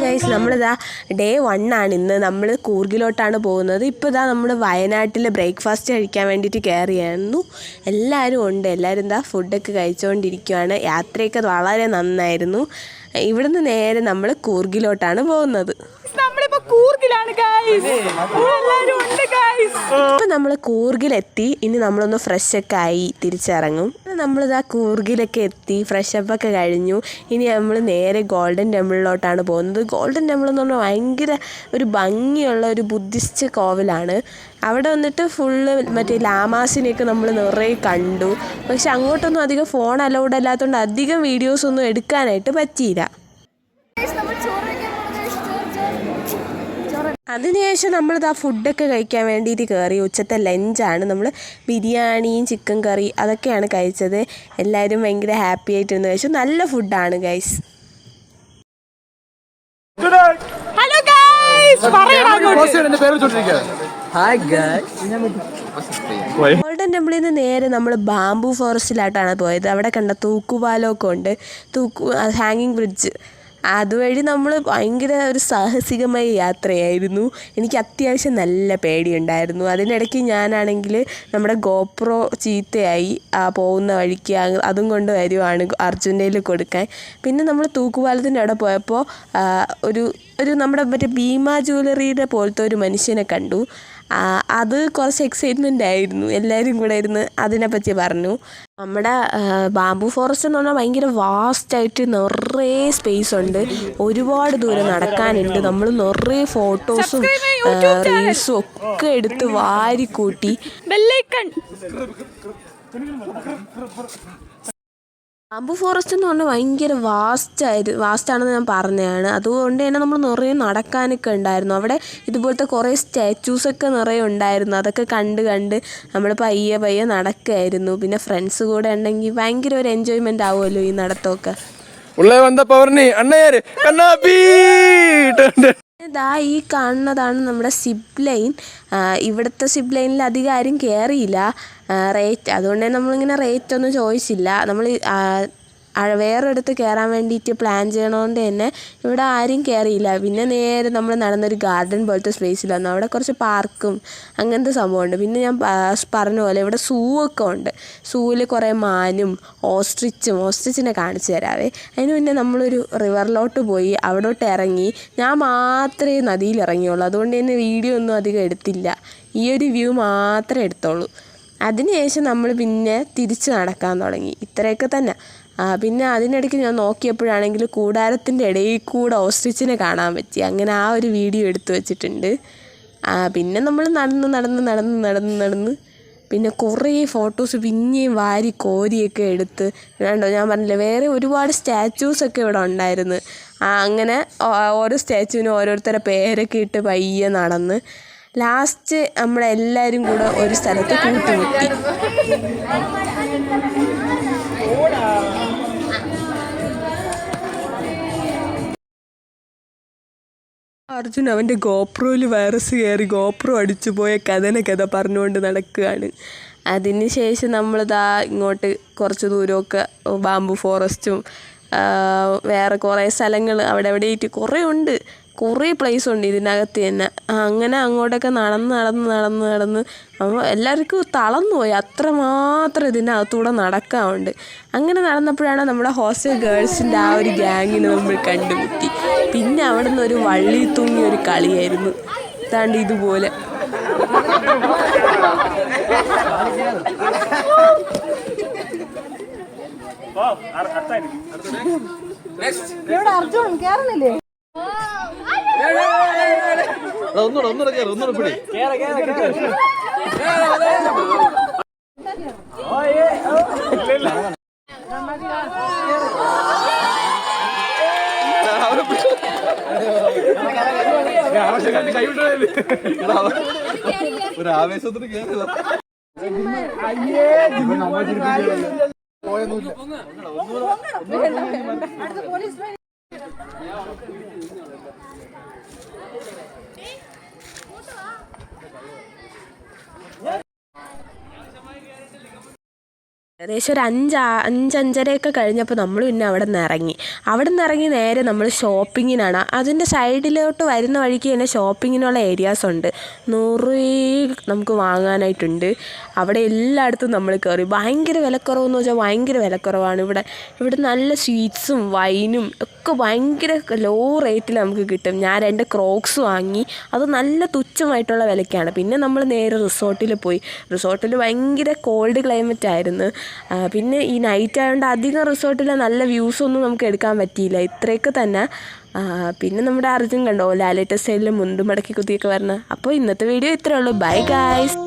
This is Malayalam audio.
ഗൈസ്, നമ്മളിതാ ഡേ 1 ആണ് ഇന്ന്. നമ്മൾ കൂർഗിലോട്ടാണ് പോകുന്നത്. ഇപ്പോൾ ഇതാ നമ്മൾ വയനാട്ടിൽ ബ്രേക്ക്ഫാസ്റ്റ് കഴിക്കാൻ വേണ്ടിയിട്ട് കയറിയായിരുന്നു. എല്ലാവരും ഉണ്ട്. എല്ലാവരും ഇതാ ഫുഡൊക്കെ കഴിച്ചുകൊണ്ടിരിക്കുകയാണ്. യാത്രയൊക്കെ വളരെ നന്നായിരുന്നു. ഇവിടുന്ന് നേരെ നമ്മൾ കൂർഗിലോട്ടാണ് പോകുന്നത്. ഇപ്പം നമ്മൾ കൂർഗിലെത്തി. ഇനി നമ്മളൊന്ന് ഫ്രഷൊക്കെ ആയി തിരിച്ചിറങ്ങും. നമ്മളിതാ കൂർഗിലൊക്കെ എത്തി, ഫ്രഷപ്പൊക്കെ കഴിഞ്ഞു. ഇനി നമ്മൾ നേരെ ഗോൾഡൻ ടെമ്പിളിലോട്ടാണ് പോകുന്നത്. ഗോൾഡൻ ടെമ്പിൾ എന്ന് പറഞ്ഞാൽ ഭയങ്കര ഒരു ഭംഗിയുള്ള ഒരു ബുദ്ധിസ്റ്റ് കോവിലാണ്. അവിടെ വന്നിട്ട് ഫുള്ള് മറ്റേ ലാമാസിനെയൊക്കെ നമ്മൾ നിറയെ കണ്ടു. പക്ഷെ അങ്ങോട്ടൊന്നും അധികം ഫോൺ അലൗഡ് അല്ലാത്തതുകൊണ്ട് അധികം വീഡിയോസൊന്നും എടുക്കാനായിട്ട് പറ്റിയില്ല. അതിനുശേഷം നമ്മളിതാ ഫുഡൊക്കെ കഴിക്കാൻ വേണ്ടിയിട്ട് കയറി. ഉച്ചത്തെ ലഞ്ചാണ്. നമ്മൾ ബിരിയാണിയും ചിക്കൻ കറി അതൊക്കെയാണ് കഴിച്ചത്. എല്ലാവരും ഭയങ്കര ഹാപ്പി ആയിട്ടിരുന്ന് കഴിച്ചു. നല്ല ഫുഡാണ് ഗൈസ്. ഗോൾഡൻ ടെമ്പിളിൽ നിന്ന് നേരെ നമ്മൾ ബാംബു ഫോറസ്റ്റിലായിട്ടാണ് പോയത്. അവിടെ കണ്ട തൂക്കുപാലമൊക്കെ ഉണ്ട്, ഹാങ്ങിങ് ബ്രിഡ്ജ്. അതുവഴി നമ്മൾ ഭയങ്കര ഒരു സാഹസികമായ യാത്രയായിരുന്നു. എനിക്ക് അത്യാവശ്യം നല്ല പേടിയുണ്ടായിരുന്നു. അതിനിടയ്ക്ക് ഞാനാണെങ്കിൽ നമ്മുടെ ഗോപ്രോ ചീത്തയായി പോകുന്ന വഴിക്ക് അതും കൊണ്ട് വരുവാണ് അർജുൻ്റെ കയ്യിൽ കൊടുക്കാൻ. പിന്നെ നമ്മൾ തൂക്കുപാലത്തിൻ്റെ അവിടെ പോയപ്പോൾ ഒരു നമ്മുടെ മറ്റേ ഭീമ ജ്വല്ലറിയുടെ പോലത്തെ ഒരു മനുഷ്യനെ കണ്ടു. അത് കുറച്ച് എക്സൈറ്റ്മെൻ്റ് ആയിരുന്നു. എല്ലാവരും കൂടെ ഇരുന്ന് അതിനെപ്പറ്റി പറഞ്ഞു. നമ്മുടെ ബാംബു ഫോറസ്റ്റ് എന്ന് പറഞ്ഞാൽ ഭയങ്കര വാസ്റ്റായിട്ട് നിറയെ സ്പേസ് ഉണ്ട്. ഒരുപാട് ദൂരം നടക്കാനുണ്ട്. നമ്മൾ നിറയെ ഫോട്ടോസും റീൽസും ഒക്കെ എടുത്ത് വാരിക്കൂട്ടി. ബാംബു ഫോറസ്റ്റ് എന്ന് പറഞ്ഞാൽ ഭയങ്കര വാസ്റ്റാണെന്ന് ഞാൻ പറഞ്ഞതാണ്. അതുകൊണ്ട് തന്നെ നമ്മൾ നിറയെ നടക്കാനൊക്കെ ഉണ്ടായിരുന്നു. അവിടെ ഇതുപോലത്തെ കുറേ സ്റ്റാച്യൂസൊക്കെ നിറയെ ഉണ്ടായിരുന്നു. അതൊക്കെ കണ്ട് നമ്മൾ പയ്യെ നടക്കുകയായിരുന്നു. പിന്നെ ഫ്രണ്ട്സ് കൂടെ ഉണ്ടെങ്കിൽ ഭയങ്കര ഒരു എൻജോയ്മെൻ്റ് ആവുമല്ലോ ഈ നടത്തമൊക്കെ. ഇതാ ഈ കാണുന്നതാണ് നമ്മുടെ സിപ്പ് ലൈൻ. ഇവിടുത്തെ സിപ്പ് ലൈനിൽ അധികം ആരും കയറിയില്ല. അതുകൊണ്ട് തന്നെ നമ്മളിങ്ങനെ റേറ്റ് ഒന്നും ചോദിച്ചില്ല. നമ്മൾ വേറൊരിടത്ത് കയറാൻ വേണ്ടിയിട്ട് പ്ലാൻ ചെയ്യണതുകൊണ്ട് തന്നെ ഇവിടെ ആരും കയറിയില്ല. പിന്നെ നേരെ നമ്മൾ നടന്നൊരു ഗാർഡൻ പോലത്തെ സ്പേസിൽ വന്നു. അവിടെ കുറച്ച് പാർക്കും അങ്ങനത്തെ സംഭവമുണ്ട്. പിന്നെ ഞാൻ പറഞ്ഞ പോലെ ഇവിടെ സൂ ഒക്കെ ഉണ്ട്. സൂവിൽ കുറേ മാനും ഓസ്ട്രിച്ചിനെ കാണിച്ചു തരാവേ. അതിന് പിന്നെ നമ്മളൊരു റിവറിലോട്ട് പോയി അവിടോട്ട് ഇറങ്ങി. ഞാൻ മാത്രമേ നദിയിൽ ഇറങ്ങിയുള്ളൂ. അതുകൊണ്ട് തന്നെ വീഡിയോ ഒന്നും അധികം എടുത്തില്ല. ഈ ഒരു വ്യൂ മാത്രമേ എടുത്തുള്ളൂ. അതിനുശേഷം നമ്മൾ പിന്നെ തിരിച്ച് നടക്കാൻ തുടങ്ങി. ഇത്രയൊക്കെ തന്നെ. പിന്നെ അതിനിടയ്ക്ക് ഞാൻ നോക്കിയപ്പോഴാണെങ്കിൽ കൂടാരത്തിൻ്റെ ഇടയിൽ കൂടെ ഓസ്ട്രിച്ചിനെ കാണാൻ പറ്റി. അങ്ങനെ ആ ഒരു വീഡിയോ എടുത്തു വെച്ചിട്ടുണ്ട്. പിന്നെ നമ്മൾ നടന്ന് പിന്നെ കുറേ ഫോട്ടോസ് പിന്നെയും വാരി കോരിയൊക്കെ എടുത്ത് കണ്ടോ. ഞാൻ പറഞ്ഞില്ലേ, വേറെ ഒരുപാട് സ്റ്റാച്യൂസൊക്കെ ഇവിടെ ഉണ്ടായിരുന്നു. അങ്ങനെ ഓരോ സ്റ്റാച്യൂവിനും ഓരോരുത്തരുടെ പേരൊക്കെ ഇട്ട് പയ്യെ നടന്ന് ലാസ്റ്റ് നമ്മളെല്ലാവരും കൂടെ ഒരു സ്ഥലത്ത് കൂട്ടിമുട്ടി. അർജുൻ അവൻ്റെ ഗോപ്രോയിൽ വൈറസ് കയറി ഗോപ്രോ അടിച്ചു പോയ കഥ പറഞ്ഞുകൊണ്ട് നടക്കുകയാണ്. അതിന് ശേഷം നമ്മളിതാ ഇങ്ങോട്ട് കുറച്ച് ദൂരമൊക്കെ ബാംബു ഫോറസ്റ്റും വേറെ കുറേ സ്ഥലങ്ങൾ അവിടെ എവിടെയായിട്ട് കുറേ ഉണ്ട്. കുറേ പ്ലേസ് ഉണ്ട് ഇതിനകത്ത് തന്നെ. അങ്ങനെ അങ്ങോട്ടൊക്കെ നടന്ന് എല്ലാവർക്കും തളർന്നു പോയി. അത്രമാത്രം ഇതിനകത്തൂടെ നടക്കാറുണ്ട്. അങ്ങനെ നടന്നപ്പോഴാണ് നമ്മുടെ ഹോസ്റ്റൽ ഗേൾസിൻ്റെ ആ ഒരു ഗ്യാങ്ങിനെ നമ്മൾ കണ്ടുമുട്ടി. പിന്നെ അവിടെ നിന്ന് ഒരു വള്ളി തൂങ്ങിയ ഒരു കളിയായിരുന്നു. ഇതാണ്ട് ഇതുപോലെ. അർജുൻ കേറുന്നില്ലേ? ഒന്നുകൂടെ പിടി. ഒരു ആവേശത്തിന് കേറി ഏകദേശം ഒരു 5-5:30 കഴിഞ്ഞപ്പോൾ നമ്മൾ പിന്നെ അവിടെ നിന്ന് ഇറങ്ങി നേരെ നമ്മൾ ഷോപ്പിങ്ങിനാണ്. അതിൻ്റെ സൈഡിലോട്ട് വരുന്ന വഴിക്ക് തന്നെ ഷോപ്പിങ്ങിനുള്ള ഏരിയാസ് ഉണ്ട്. നമുക്ക് വാങ്ങാനായിട്ടുണ്ട്. അവിടെ എല്ലായിടത്തും നമ്മൾ കയറി. ഭയങ്കര വിലക്കുറവെന്ന് വെച്ചാൽ ഭയങ്കര വിലക്കുറവാണ് ഇവിടെ നല്ല സ്വീറ്റ്സും വൈനും ഒക്കെ ഭയങ്കര ലോ റേറ്റിൽ നമുക്ക് കിട്ടും. ഞാൻ 2 ക്രോക്സ് വാങ്ങി. അത് നല്ല തുച്ഛമായിട്ടുള്ള വിലയ്ക്കാണ്. പിന്നെ നമ്മൾ നേരെ റിസോർട്ടിൽ പോയി. റിസോർട്ടിൽ ഭയങ്കര കോൾഡ് ക്ലൈമറ്റ് ആയിരുന്നു. പിന്നെ ഈ നൈറ്റ് ആയതുകൊണ്ട് അധികം റിസോർട്ടിലെ നല്ല വ്യൂസൊന്നും നമുക്ക് എടുക്കാൻ പറ്റിയില്ല. ഇത്രയൊക്കെ തന്നെ. പിന്നെ നമ്മുടെ അർജുൻ കണ്ടോ ലാലേട്ട സ്റ്റൈലിൽ മുണ്ടും മടക്കി കുത്തിയൊക്കെ വരുന്നത്. അപ്പോൾ ഇന്നത്തെ വീഡിയോ ഇത്രയേ ഉള്ളൂ. Bye guys.